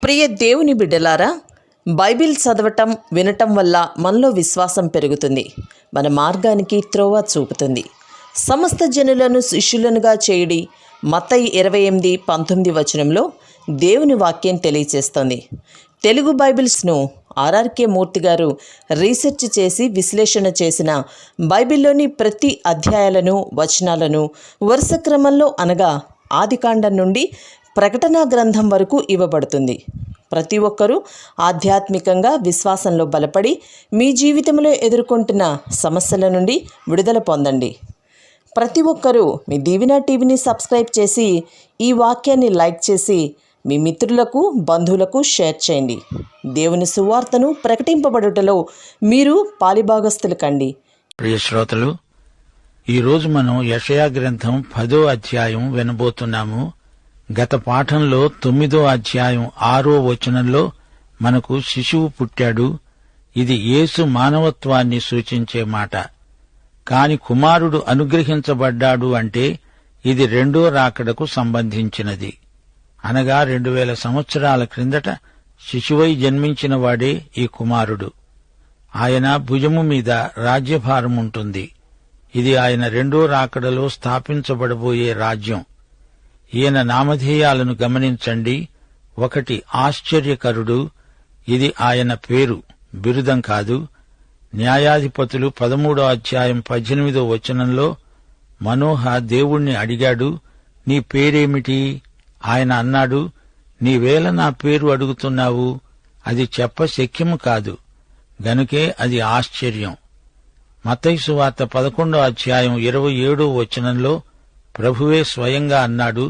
ప్రియ దేవుని బిడ్డలారా, బైబిల్ చదవటం వినటం వల్ల మనలో విశ్వాసం పెరుగుతుంది. మన మార్గానికి త్రోవ చూపుతుంది. సమస్త జనులను శిష్యులనుగా చేయుడి మత్తయి 28:19 వచనంలో దేవుని వాక్యం తెలియచేస్తోంది. తెలుగు బైబిల్స్ను ఆర్ఆర్కే మూర్తి గారు రీసెర్చ్ చేసి విశ్లేషణ చేసిన బైబిల్లోని ప్రతి అధ్యాయాలను వచనాలను వరుస క్రమంలో అనగా ఆదికాండం నుండి ప్రకటనా గ్రంథం వరకు ఇవ్వబడుతుంది. ప్రతి ఒక్కరూ ఆధ్యాత్మికంగా విశ్వాసంలో బలపడి మీ జీవితంలో ఎదుర్కొంటున్న సమస్యల నుండి విడుదల పొందండి. ప్రతి ఒక్కరూ మీ దీవెన టీవీని సబ్స్క్రైబ్ చేసి ఈ వాక్యాన్ని లైక్ చేసి మీ మిత్రులకు బంధువులకు షేర్ చేయండి. దేవుని సువార్తను ప్రకటింపబడుటలో మీరు పాలిభాగస్తులు కండి. ప్రియ శ్రోతలు, ఈరోజు మనం యెషయా గ్రంథం 10వ అధ్యాయం వినబోతున్నాము. గత పాఠంలో 9వ అధ్యాయం 6వ వచనంలో మనకు శిశువు పుట్టాడు. ఇది యేసు మానవత్వాన్ని సూచించే మాట. కాని కుమారుడు అనుగ్రహించబడ్డాడు అంటే ఇది రెండో రాకడకు సంబంధించినది. అనగా 2000 సంవత్సరాల క్రిందట శిశువై జన్మించిన వాడే ఈ కుమారుడు. ఆయన భుజము మీద రాజ్యభారం ఉంటుంది. ఇది ఆయన రెండో రాకడలో స్థాపించబడబోయే రాజ్యం. ఈయన నామధేయాలను గమనించండి. 1 ఆశ్చర్యకరుడు. ఇది ఆయన పేరు, బిరుదం కాదు. న్యాయాధిపతులు 13వ అధ్యాయం 18వ వచనంలో మనోహ దేవుణ్ణి అడిగాడు, నీ పేరేమిటి? ఆయన అన్నాడు, నీవేళ నా పేరు అడుగుతున్నావు? అది చెప్పశక్యము కాదు, గనుకే అది ఆశ్చర్యం. మత్తయి సువార్త 11వ అధ్యాయం 27వ వచనంలో ప్రభువే స్వయంగా అన్నాడు,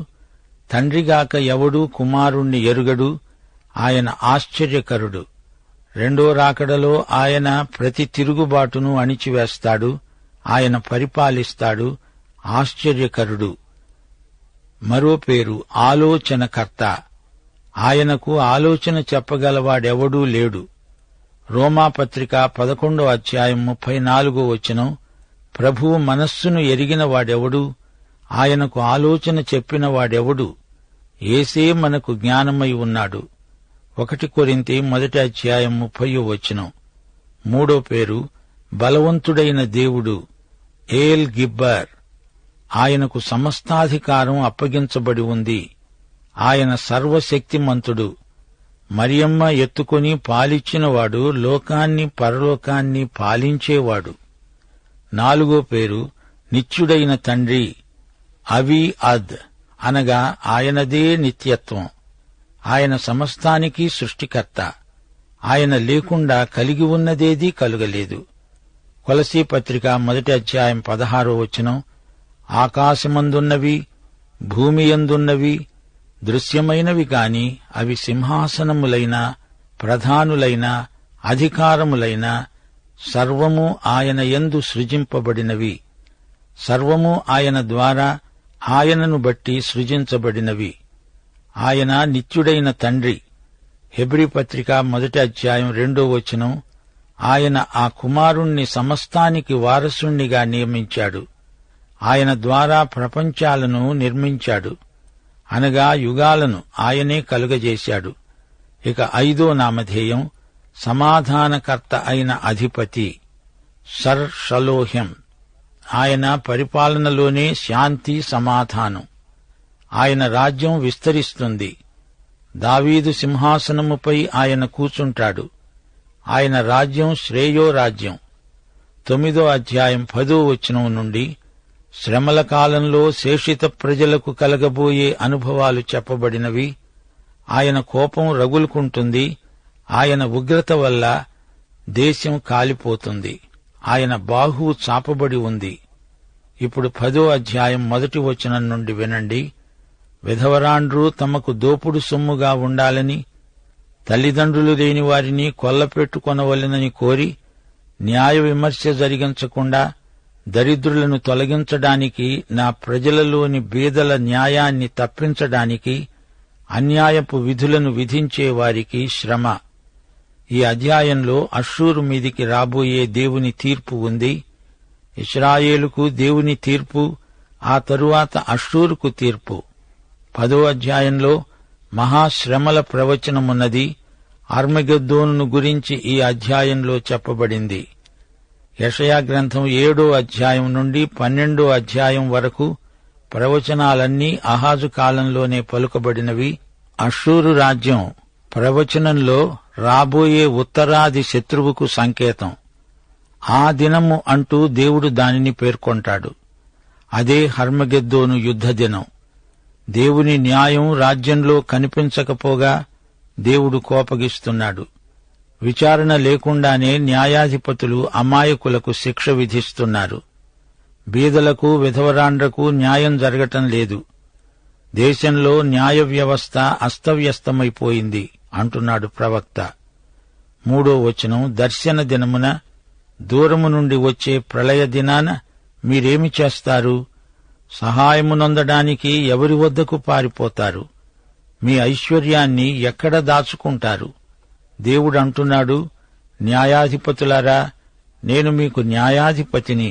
తండ్రిగాక ఎవడూ కుమారుణ్ణి ఎరుగడు, ఆయన ఆశ్చర్యకరుడు. రెండో రాకడలో ఆయన ప్రతి తిరుగుబాటును అణిచివేస్తాడు. ఆయన పరిపాలిస్తాడు. ఆశ్చర్యకరుడు. మరో పేరు ఆలోచనకర్త. ఆయనకు ఆలోచన చెప్పగలవాడెవడూ లేడు. రోమాపత్రిక 11వ అధ్యాయం 34వ వచనం, ప్రభువు మనస్సును ఎరిగిన వాడెవడు? ఆయనకు ఆలోచన చెప్పిన వాడెవడు? యేసే మనకు జ్ఞానమై ఉన్నాడు. 1 కొరింథీ 1వ అధ్యాయం 30వ వచనం. మూడో పేరు బలవంతుడైన దేవుడు, ఏల్ గిబ్బర్. ఆయనకు సమస్తాధికారం అప్పగించబడి ఉంది. ఆయన సర్వశక్తిమంతుడు. మరియమ్మ ఎత్తుకుని పాలిచ్చినవాడు, లోకాన్ని పరలోకాన్ని పాలించేవాడు. నాలుగో పేరు నిత్యుడైన తండ్రి, అవి అద్, అనగా ఆయనదే నిత్యత్వం. ఆయన సమస్తానికి సృష్టికర్త. ఆయన లేకుండా కలిగి ఉన్నదేదీ కలుగలేదు. కొలసీ పత్రిక 1వ అధ్యాయం 16వ వచనం, ఆకాశమందున్నవి భూమియందున్నవి దృశ్యమైనవి గాని అవి సింహాసనములైన ప్రధానులైన అధికారములైన సర్వము ఆయన యందు సృజింపబడినవి. సర్వము ఆయన ద్వారా ఆయనను బట్టి సృజించబడినవి. ఆయన నిత్యుడైన తండ్రి. హెబ్రీ పత్రిక 1వ అధ్యాయం 2వ వచనం, ఆయన ఆ కుమారుణ్ణి సమస్తానికి వారసుణ్ణిగా నియమించాడు. ఆయన ద్వారా ప్రపంచాలను నిర్మించాడు, అనగా యుగాలను ఆయనే కలుగజేశాడు. ఇక 5వ నామధేయం సమాధానకర్త అయిన అధిపతి, సర్ షలోహెం. ఆయన పరిపాలనలోనే శాంతి సమాధానం. ఆయన రాజ్యం విస్తరిస్తుంది. దావీదు సింహాసనముపై ఆయన కూచుంటాడు. ఆయన రాజ్యం శ్రేయో రాజ్యం. 9వ అధ్యాయం 10వ వచనం నుండి శ్రమల కాలంలో శేషిత ప్రజలకు కలగబోయే అనుభవాలు చెప్పబడినవి. ఆయన కోపం రగులుకుంటుంది. ఆయన ఉగ్రత వల్ల దేశం కాలిపోతుంది. ఆయన బాహువు చాపబడి ఉంది. ఇప్పుడు 10వ అధ్యాయం 1వ వచనం నుండి వినండి. విధవరాండ్రు తమకు దోపుడు సొమ్ముగా ఉండాలని, తల్లిదండ్రులు లేని వారిని కొల్లపెట్టుకొనవలెనని కోరి, న్యాయ విమర్శ జరిగించకుండా దరిద్రులను తొలగించడానికి, నా ప్రజలలోని బీదల న్యాయాన్ని తప్పించడానికి, అన్యాయపు విధులను విధించే వారికి శ్రమ. ఈ అధ్యాయంలో అష్షూరు మీదికి రాబోయే దేవుని తీర్పు ఉంది. ఇశ్రాయేలుకు దేవుని తీర్పు, ఆ తరువాత అష్షూరుకు తీర్పు. 10వ అధ్యాయంలో మహాశ్రమల ప్రవచనమున్నది. అర్మగెద్దోను గురించి ఈ అధ్యాయంలో చెప్పబడింది. యెషయా గ్రంథం 7వ అధ్యాయం నుండి 12వ అధ్యాయం వరకు ప్రవచనాలన్నీ అహాజు కాలంలోనే పలుకబడినవి. అష్షూరు రాజ్యం ప్రవచనంలో రాబోయే ఉత్తరాది శత్రువుకు సంకేతం. ఆ దినము అంటూ దేవుడు దానిని పేర్కొంటాడు. అదే హర్మగెద్దోను యుద్ధ దినం. దేవుని న్యాయం రాజ్యంలో కనిపించకపోగా దేవుడు కోపగిస్తున్నాడు. విచారణ లేకుండానే న్యాయాధిపతులు అమాయకులకు శిక్ష విధిస్తున్నారు. బీదలకు, విధవరాండ్రకు న్యాయం జరగటం లేదు. దేశంలో న్యాయ వ్యవస్థ అస్తవ్యస్తమైపోయింది అంటున్నాడు ప్రవక్త. 3వ వచనం, దర్శన దినమున, దూరము నుండి వచ్చే ప్రళయ దినాన మీరేమి చేస్తారు? సహాయమునొందడానికి ఎవరి వద్దకు పారిపోతారు? మీ ఐశ్వర్యాన్ని ఎక్కడ దాచుకుంటారు? దేవుడంటున్నాడు, న్యాయాధిపతులారా, నేను మీకు న్యాయాధిపతిని.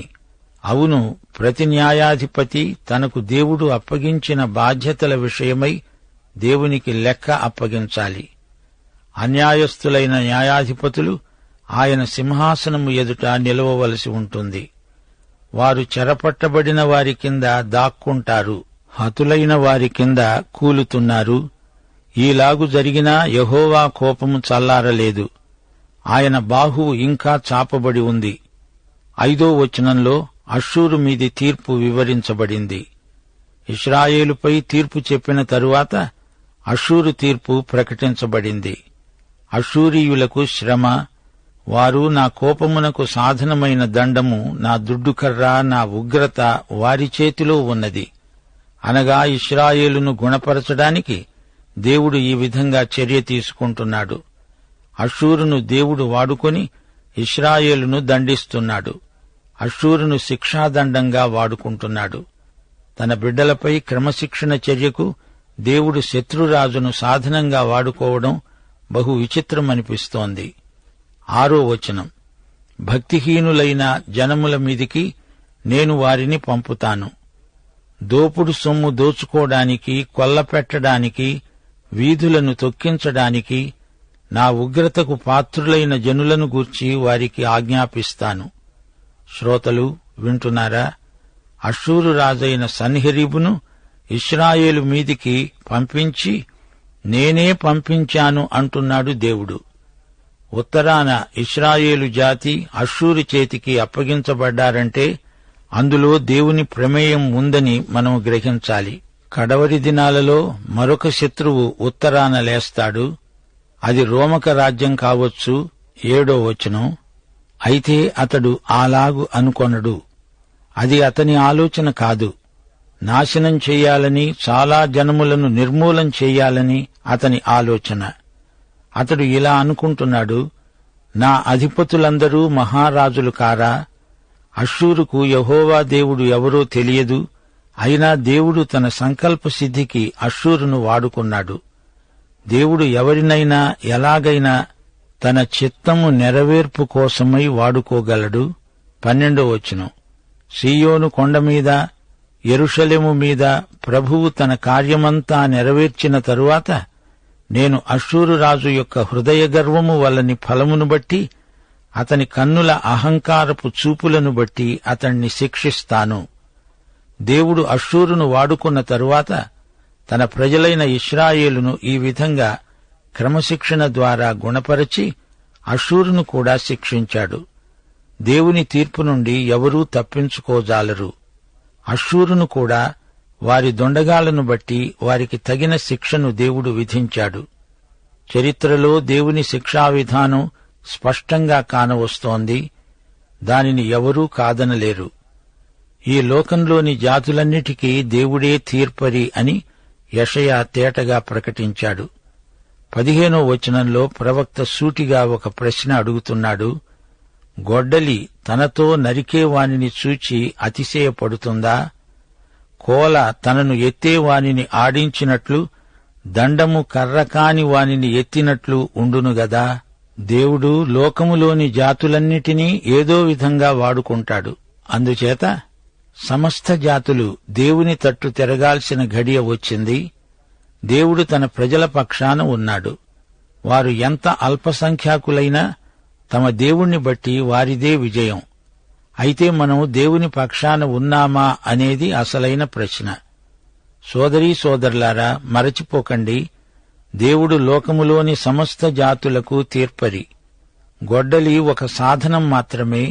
అవును, ప్రతి న్యాయాధిపతి తనకు దేవుడు అప్పగించిన బాధ్యతల విషయమై దేవునికి లెక్క అప్పగించాలి. అన్యాయస్థులైన న్యాయాధిపతులు ఆయన సింహాసనము ఎదుట నిలవవలసి ఉంటుంది. వారు చెరపట్టబడిన వారి కింద దాక్కుంటారు, హతులైన వారి కింద కూలుతున్నారు. ఈలాగు జరిగినా యెహోవా కోపము చల్లారలేదు. ఆయన బాహువు ఇంకా చాపబడి ఉంది. 5వ వచనంలో అష్షూరు మీది తీర్పు వివరించబడింది. ఇశ్రాయేలుపై తీర్పు చెప్పిన తరువాత అష్షూరు తీర్పు ప్రకటించబడింది. అష్షూరీయులకు శ్రమ. వారు నా కోపమునకు సాధనమైన దండము, నా దుడ్డుకర్ర, నా ఉగ్రత వారి చేతిలో ఉన్నది. అనగా ఇశ్రాయేలును గుణపరచడానికి దేవుడు ఈ విధంగా చర్య తీసుకుంటున్నాడు. అష్షూరును దేవుడు వాడుకొని ఇశ్రాయేలును దండిస్తున్నాడు. అష్షూరును శిక్షాదండంగా వాడుకుంటున్నాడు. తన బిడ్డలపై క్రమశిక్షణ చర్యకు దేవుడు శత్రురాజును సాధనంగా వాడుకోవడం బహు విచిత్రమనిపిస్తోంది. 6వ వచనం, భక్తిహీనులైన జనముల మీదికి నేను వారిని పంపుతాను. దోపుడు సొమ్ము దోచుకోవడానికి, కొల్లపెట్టడానికి, వీధులను తొక్కించడానికి, నా ఉగ్రతకు పాత్రులైన జనులను గూర్చి వారికి ఆజ్ఞాపిస్తాను. శ్రోతలు వింటున్నారా? అష్షూరు రాజైన సన్హెరీబును ఇశ్రాయేలు మీదికి పంపించి, నేనే పంపించాను అంటున్నాడు దేవుడు. ఉత్తరాన ఇశ్రాయేలు జాతి అష్షూరు చేతికి అప్పగించబడ్డారంటే అందులో దేవుని ప్రమేయం ఉందని మనం గ్రహించాలి. కడవరి దినాలలో మరొక శత్రువు ఉత్తరాన లేస్తాడు. అది రోమక రాజ్యం కావచ్చు. 7వ వచనం, అయితే అతడు అలాగు అనుకొనడు. అది అతని ఆలోచన కాదు. నాశనం చెయ్యాలని, చాలా జనములను నిర్మూలం చెయ్యాలని అతని ఆలోచన. అతడు ఇలా అనుకుంటున్నాడు, నా అధిపతులందరూ మహారాజులు కారా? అష్షూరుకు యెహోవా దేవుడు ఎవరో తెలియదు. అయినా దేవుడు తన సంకల్ప సిద్ధికి అష్షూరును వాడుకున్నాడు. దేవుడు ఎవరినైనా ఎలాగైనా తన చిత్తము నెరవేర్పు కోసమై వాడుకోగలడు. 12వ వచనం, సీయోను కొండమీద, యెరూషలేము మీద ప్రభువు తన కార్యమంతా నెరవేర్చిన తరువాత నేను అష్షూరు రాజు యొక్క హృదయ గర్వము వల్లని ఫలమును బట్టి, అతని కన్నుల అహంకారపు చూపులను బట్టి అతణ్ణి శిక్షిస్తాను. దేవుడు అష్షూరును వాడుకున్న తరువాత తన ప్రజలైన ఇశ్రాయేలును ఈ విధంగా క్రమశిక్షణ ద్వారా గుణపరచి అష్షూరును కూడా శిక్షించాడు. దేవుని తీర్పు నుండి ఎవరూ తప్పించుకోజాలరు. అష్షూరును కూడా వారి దొండగాలను బట్టి వారికి తగిన శిక్షను దేవుడు విధించాడు. చరిత్రలో దేవుని శిక్షా విధానం స్పష్టంగా కానవస్తోంది. దానిని ఎవరూ కాదనలేరు. ఈ లోకంలోని జాతులన్నిటికీ దేవుడే తీర్పరి అని యెషయా తేటగా ప్రకటించాడు. 15వ వచనంలో ప్రవక్త సూటిగా ఒక ప్రశ్న అడుగుతున్నాడు. గొడ్డలి తనతో నరికేవానిని చూచి అతిశయపడుతుందా? కోల తనను ఎత్తేవానిని ఆడించినట్లు, దండము కర్రకాని వానిని ఎత్తినట్లు ఉండునుగదా? దేవుడు లోకములోని జాతులన్నిటినీ ఏదో విధంగా వాడుకుంటాడు. అందుచేత సమస్త జాతులు దేవుని తట్టు తిరగాల్సిన ఘడియ వచ్చింది. దేవుడు తన ప్రజల పక్షాన ఉన్నాడు. వారు ఎంత అల్పసంఖ్యాకులైనా తమ దేవుణ్ణి బట్టి వారిదే విజయం. అయితే మనం దేవుని పక్షాన ఉన్నామా అనేది అసలైన ప్రశ్న. సోదరీ సోదరులారా, మరచిపోకండి, దేవుడు లోకములోని సమస్త జాతులకు తీర్పరి. గొడ్డలి ఒక సాధనం మాత్రమే.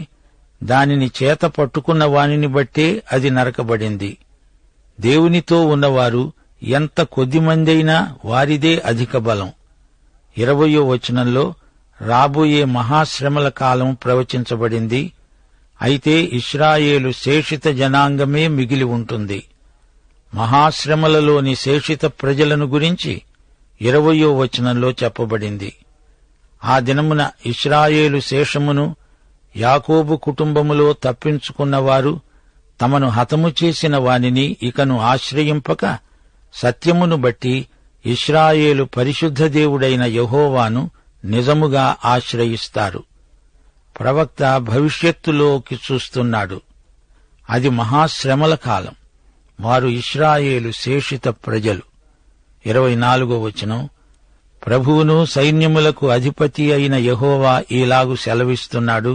దానిని చేత పట్టుకున్న వానిని బట్టే అది నరకబడింది. దేవునితో ఉన్నవారు ఎంత కొద్దిమందైనా వారిదే అధిక బలం. 20వ వచనంలో రాబోయే మహాశ్రమల కాలం ప్రవచించబడింది. అయితే ఇశ్రాయేలు శేషిత జనాంగమే మిగిలి ఉంటుంది. మహాశ్రమలలోని శేషిత ప్రజలను గురించి 20వ వచనంలో చెప్పబడింది. ఆ దినమున ఇశ్రాయేలు శేషమును యాకోబు కుటుంబములో తప్పించుకున్నవారు తమను హతము చేసిన వానిని ఇకను ఆశ్రయింపక సత్యమును బట్టి ఇశ్రాయేలు పరిశుద్ధ దేవుడైన యెహోవాను నిజముగా ఆశ్రయిస్తారు. ప్రవక్త భవిష్యత్తులోకి చూస్తున్నాడు. అది మహాశ్రమల కాలం. వారు ఇశ్రాయేలు శేషిత ప్రజలు. 24వ వచనం, ప్రభువును సైన్యములకు అధిపతి అయిన యెహోవా ఈలాగు సెలవిస్తున్నాడు.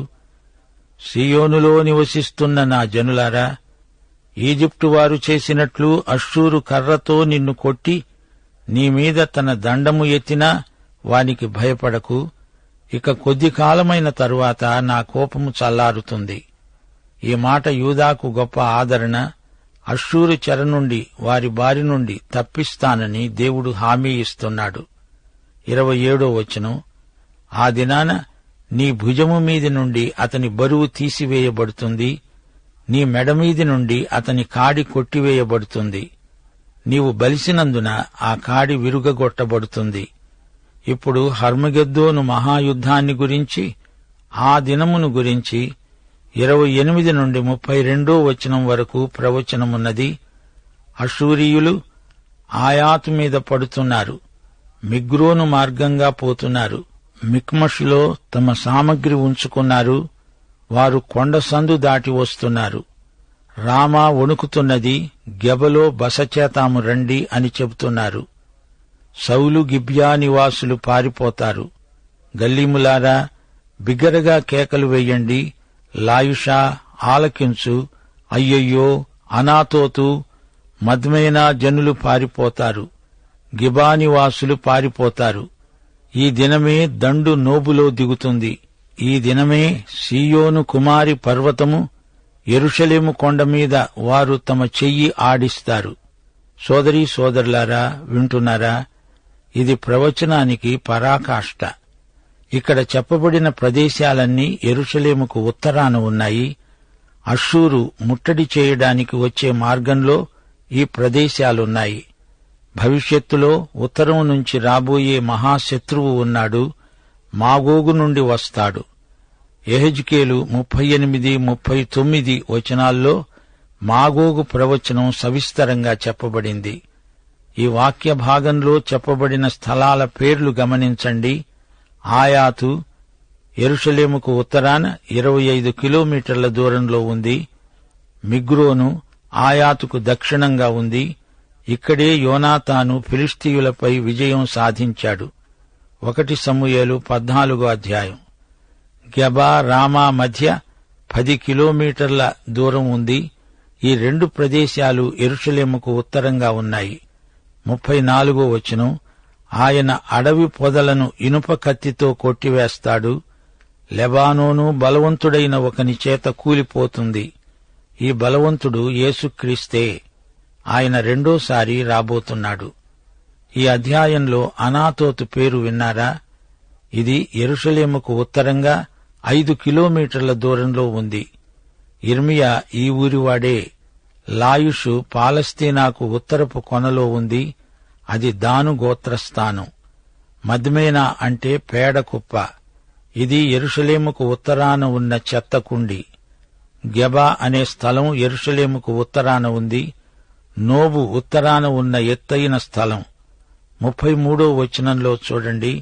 సీయోనులో నివసిస్తున్న నా జనులారా, ఈజిప్టు వారు చేసినట్లు అష్షూరు కర్రతో నిన్ను కొట్టి నీ మీద తన దండము ఎత్తినా వానికి భయపడకు. ఇక కొద్ది కాలమైన తరువాత నా కోపము చల్లారుతుంది. ఈ మాట యూదాకు గొప్ప ఆదరణ. అష్షూరు చెర నుండి, వారి బారి నుండి తప్పిస్తానని దేవుడు హామీ ఇస్తున్నాడు. 27వ వచనం, ఆ దినాన నీ భుజము మీది నుండి అతని బరువు తీసివేయబడుతుంది, నీ మెడమీది నుండి అతని కాడి కొట్టివేయబడుతుంది. నీవు బలిసినందున ఆ కాడి విరుగగొట్టబడుతుంది. ఇప్పుడు హర్మగెద్దోను మహాయుద్ధాన్ని గురించి, ఆ దినమును గురించి 28 నుండి 32వ వచనం వరకు ప్రవచనమున్నది. అష్షూరీయులు ఆయాతు మీద పడుతున్నారు, మిగ్రోను మార్గంగా పోతున్నారు. మిక్మషులో తమ సామగ్రి ఉంచుకున్నారు. వారు కొండసందు దాటి వస్తున్నారు. రామా వణుకుతున్నది, గెబలో బస చేతాము రండి అని చెబుతున్నారు. సౌలు గిబ్యా నివాసులు పారిపోతారు. గల్లీములారా, బిగ్గరగా కేకలు వెయ్యండి. లాయుషా, ఆలకించు. అయ్యయ్యో, అనాతోతు, మద్మేనా జనులు పారిపోతారు. గిబా నివాసులు పారిపోతారు. ఈ దినమే దండు నోబులో దిగుతుంది. ఈ దినమే సీయోను కుమారి పర్వతము, యెరూషలేము కొండ మీద వారు తమ చెయ్యి ఆడిస్తారు. సోదరీ సోదరులారా, వింటున్నారా? ఇది ప్రవచనానికి పరాకాష్ట. ఇక్కడ చెప్పబడిన ప్రదేశాలన్నీ యెరూషలేముకు ఉత్తరాన ఉన్నాయి. అష్షూరు ముట్టడి చేయడానికి వచ్చే మార్గంలో ఈ ప్రదేశాలున్నాయి. భవిష్యత్తులో ఉత్తరం నుంచి రాబోయే మహాశత్రువు ఉన్నాడు. మాగోగు నుండి వస్తాడు. యెహెజ్కేలు 38, 39 వచనాల్లో మాగోగు ప్రవచనం సవిస్తరంగా చెప్పబడింది. ఈ వాక్య భాగంలో చెప్పబడిన స్థలాల పేర్లు గమనించండి. ఆయాతు యెరూషలేముకు ఉత్తరాన 25 కిలోమీటర్ల దూరంలో ఉంది. మిగ్రోను ఆయాతుకు దక్షిణంగా ఉంది. ఇక్కడే యోనాతాను ఫిలిష్తీయులపై విజయం సాధించాడు. 1 సమూయేలు 14వ అధ్యాయం. గెబా, రామా మధ్య 10 కిలోమీటర్ల దూరం ఉంది. ఈ రెండు ప్రదేశాలు యెరూషలేముకు ఉత్తరంగా ఉన్నాయి. 34వ వచనం, ఆయన అడవి పొదలను ఇనుప కత్తితో కొట్టివేస్తాడు. లెబానోను బలవంతుడైన ఒకని చేత కూలిపోతుంది. ఈ బలవంతుడు యేసుక్రీస్తే. ఆయన రెండోసారి రాబోతున్నాడు. ఈ అధ్యాయంలో అనాతోతు పేరు విన్నారా? ఇది యెరూషలేముకు ఉత్తరంగా 5 కిలోమీటర్ల దూరంలో ఉంది. ఇర్మియా ఈ ఊరివాడే. లాయుషు పాలస్తీనాకు ఉత్తరపు కొనలో ఉంది. అది దాను గోత్రస్థానం. మద్మేనా అంటే పేడ కుప్ప. ఇది యెరూషలేముకు ఉత్తరాన ఉన్న చెత్తకుండి. గెబా అనే స్థలం యెరూషలేముకు ఉత్తరాన ఉంది. నోబు ఉత్తరాన ఉన్న ఎత్తైన స్థలం. 33వ వచనంలో చూడండి.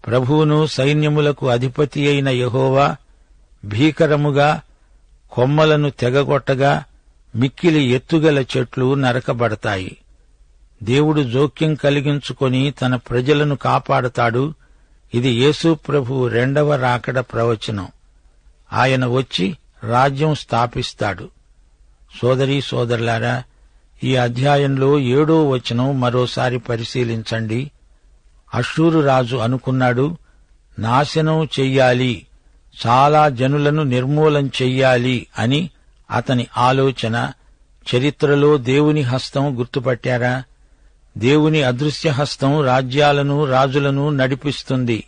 ప్రభువును సైన్యములకు అధిపతి అయిన యెహోవా భీకరముగా కొమ్మలను తెగగొట్టగా మిక్కిలి ఎత్తుగల చెట్లు నరకబడతాయి. దేవుడు జోక్యం కలిగించుకొని తన ప్రజలను కాపాడతాడు. ఇది యేసు ప్రభువు రెండవ రాకడ ప్రవచనం. ఆయన వచ్చి రాజ్యం స్థాపిస్తాడు. సోదరీ సోదరులారా, ఈ అధ్యాయంలో 7వ వచనం మరోసారి పరిశీలించండి. అష్షూరు రాజు అనుకున్నాడు, నాశనం చెయ్యాలి, చాలా జనులను నిర్మూలం చెయ్యాలి అని అతని ఆలోచన. చరిత్రలో దేవుని హస్తం గుర్తుపట్టారా? దేవుని అదృశ్య హస్తం రాజ్యాలను, రాజులను నడిపిస్తుంది.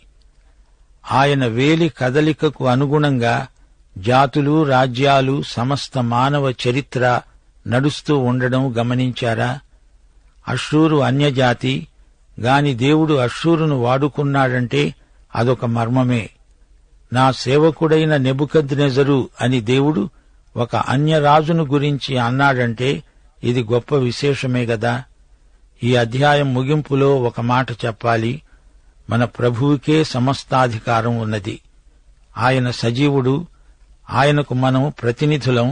ఆయన వేలి కదలికకు అనుగుణంగా జాతులు, రాజ్యాలు, సమస్త మానవ చరిత్ర నడుస్తూ ఉండడం గమనించారా? అష్షూరు అన్యజాతి గాని దేవుడు అష్షూరును వాడుకున్నాడంటే అదొక మర్మమే. నా సేవకుడైన నెబుకద్నెజరు అని దేవుడు ఒక అన్యరాజును గురించి అన్నాడంటే ఇది గొప్ప విశేషమే గదా. ఈ అధ్యాయం ముగింపులో ఒక మాట చెప్పాలి. మన ప్రభువుకే సమస్తాధికారం ఉన్నది. ఆయన సజీవుడు. ఆయనకు మనం ప్రతినిధులం.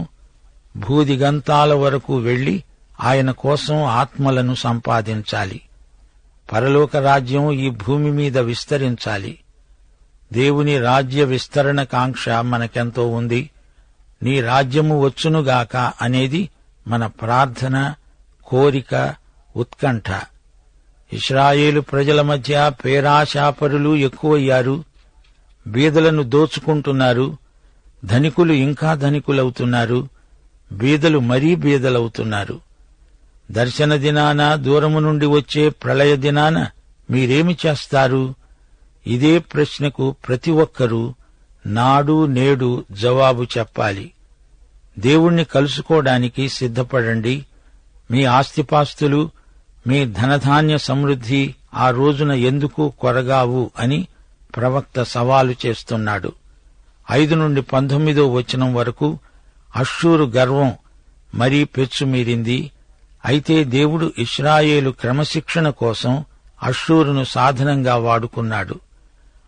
భూదిగంతాల వరకు వెళ్లి ఆయన కోసం ఆత్మలను సంపాదించాలి. పరలోక రాజ్యం ఈ భూమి మీద విస్తరించాలి. దేవుని రాజ్య విస్తరణ కాంక్ష మనకెంతో ఉంది. నీ రాజ్యము వచ్చునుగాక అనేది మన ప్రార్థన, కోరిక, ఉత్కంఠ. ఇశ్రాయేలు ప్రజల మధ్య పేరాశాపరులు ఎక్కువయ్యారు. బీదలను దోచుకుంటున్నారు. ధనికులు ఇంకా ధనికులవుతున్నారు. బీదలు మరీ బీదలవుతున్నారు. దర్శన దినాన, దూరము నుండి వచ్చే ప్రళయ దినాన మీరేమి చేస్తారు? ఇదే ప్రశ్నకు ప్రతి ఒక్కరూ నాడు నేడు జవాబు చెప్పాలి. దేవుణ్ణి కలుసుకోవడానికి సిద్ధపడండి. మీ ఆస్తిపాస్తులు, మీ ధనధాన్య సమృద్ధి ఆ రోజున ఎందుకు కొరగావు అని ప్రవక్త సవాలు చేస్తున్నాడు. 5 నుండి 19వ వచనం వరకు అష్షూరు గర్వం మరీ పెచ్చుమీరింది. అయితే దేవుడు ఇశ్రాయేలు క్రమశిక్షణ కోసం అష్షూరును సాధనంగా వాడుకున్నాడు.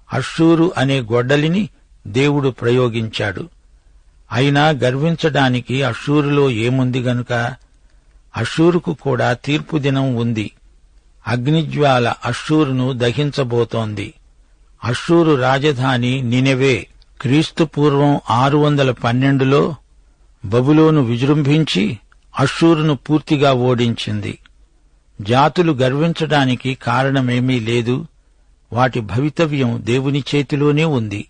అష్షూరు అనే గొడ్డలిని దేవుడు ప్రయోగించాడు. అయినా గర్వించడానికి అష్షూరులో ఏముంది గనుక? అష్షూరుకు కూడా తీర్పు దినం ఉంది. అగ్నిజ్వాల అష్షూరును దహించబోతోంది. అష్షూరు రాజధాని నినెవే. క్రీస్తు పూర్వం 612లో బబులోను విజృంభించి అష్షూరును పూర్తిగా ఓడించింది. జాతులు గర్వించడానికి కారణమేమీ లేదు. వాటి భవితవ్యం దేవుని చేతిలోనే ఉంది.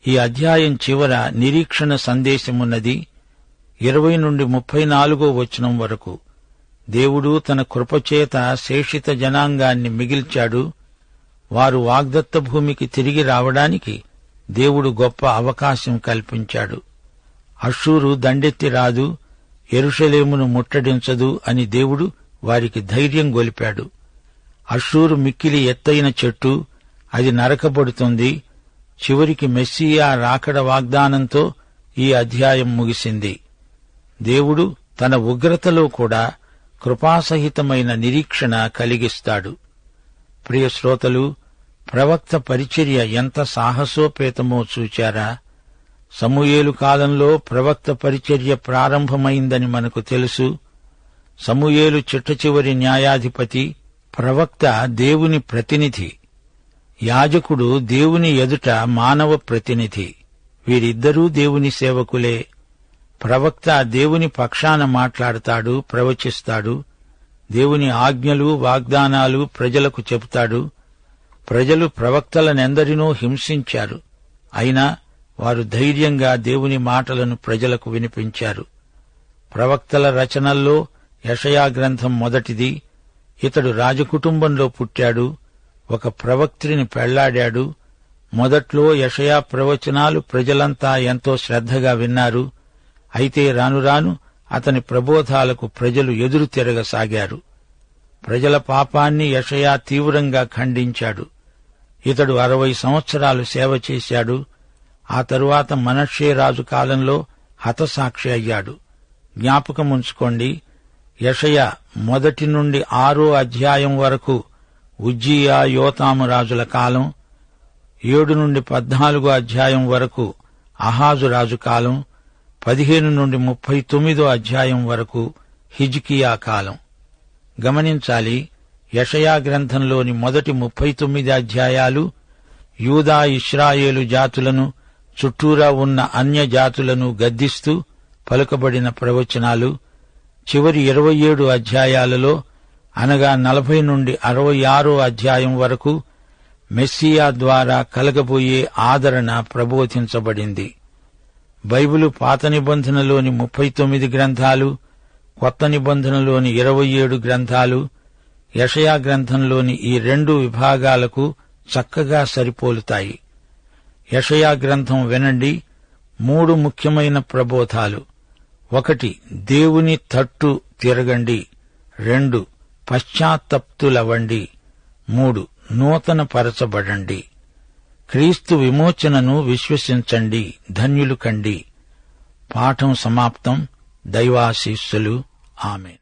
ఈ అధ్యాయం చివర నిరీక్షణ సందేశమున్నది. 20 నుండి 34వ వచనం వరకు దేవుడు తన కృపచేత శేషిత జనాంగాన్ని మిగిల్చాడు. వారు వాగ్దత్త భూమికి తిరిగి రావడానికి దేవుడు గొప్ప అవకాశం కల్పించాడు. అష్షూరు దండెత్తి రాదు, యెరూషలేమును ముట్టడించదు అని దేవుడు వారికి ధైర్యం గొలిపాడు. అష్షూరు మిక్కిలి ఎత్తైన చెట్టు, అది నరకబడుతుంది. చివరికి మెస్సియా రాకడ వాగ్దానంతో ఈ అధ్యాయం ముగిసింది. దేవుడు తన ఉగ్రతలో కూడా కృపాసహితమైన నిరీక్షణ కలిగిస్తాడు. ప్రియ శ్రోతలు, ప్రవక్త పరిచర్య ఎంత సాహసోపేతమో చూచారా? సమూయేలు కాలంలో ప్రవక్త పరిచర్య ప్రారంభమైందని మనకు తెలుసు. సమూయేలు చిట్టచివరి న్యాయాధిపతి, ప్రవక్త దేవుని ప్రతినిధి, యాజకుడు దేవుని ఎదుట మానవ ప్రతినిధి. వీరిద్దరూ దేవుని సేవకులే. ప్రవక్త దేవుని పక్షాన మాట్లాడతాడు, ప్రవచిస్తాడు. దేవుని ఆజ్ఞలు, వాగ్దానాలు ప్రజలకు చెబుతాడు. ప్రజలు ప్రవక్తలనెందరినో హింసించారు. అయినా వారు ధైర్యంగా దేవుని మాటలను ప్రజలకు వినిపించారు. ప్రవక్తల రచనల్లో యెషయా గ్రంథం మొదటిది. ఇతడు రాజకుటుంబంలో పుట్టాడు. ఒక ప్రవక్త్రిని పెళ్లాడాడు. మొదట్లో యెషయా ప్రవచనాలు ప్రజలంతా ఎంతో శ్రద్ధగా విన్నారు. అయితే రానురాను అతని ప్రబోధాలకు ప్రజలు ఎదురు తిరగసాగారు. ప్రజల పాపాన్ని యెషయా తీవ్రంగా ఖండించాడు. ఇతడు 60 సంవత్సరాలు సేవ చేశాడు. ఆ తరువాత మనష్షే రాజు కాలంలో హతసాక్షి అయ్యాడు. జ్ఞాపకముంచుకోండి, యెషయా 1 నుండి 6వ అధ్యాయం వరకు ఉజ్జియా, యోతాము రాజుల కాలం. 7 నుండి 14వ అధ్యాయం వరకు అహాజు రాజు కాలం. 15 నుండి 39వ అధ్యాయం వరకు హిజ్కియా కాలం. గమనించాలి, యెషయా గ్రంథంలోని మొదటి 39 అధ్యాయాలు యూదా ఇశ్రాయేలు జాతులను, చుట్టూరా ఉన్న అన్య జాతులను గద్దిస్తూ పలుకబడిన ప్రవచనాలు. చివరి 27 అధ్యాయాలలో, అనగా 40 నుండి 66 అధ్యాయం వరకు మెస్సియా ద్వారా కలగబోయే ఆదరణ ప్రబోధించబడింది. బైబిలు పాత నిబంధనలోని 39 గ్రంథాలు, కొత్త నిబంధనలోని 27 గ్రంథాలు యెషయా గ్రంథంలోని ఈ 2 విభాగాలకు చక్కగా సరిపోలుతాయి. యెషయా గ్రంథం వినండి. 3 ముఖ్యమైన ప్రబోధాలు. 1. దేవుని తట్టు తిరగండి. 2. పశ్చాత్తప్తులవండి. 3. నూతన పరచబడండి. క్రీస్తు విమోచనను విశ్వసించండి, ధన్యులు కండి. పాఠం సమాప్తం. దైవాశీస్సులు. ఆమేన్.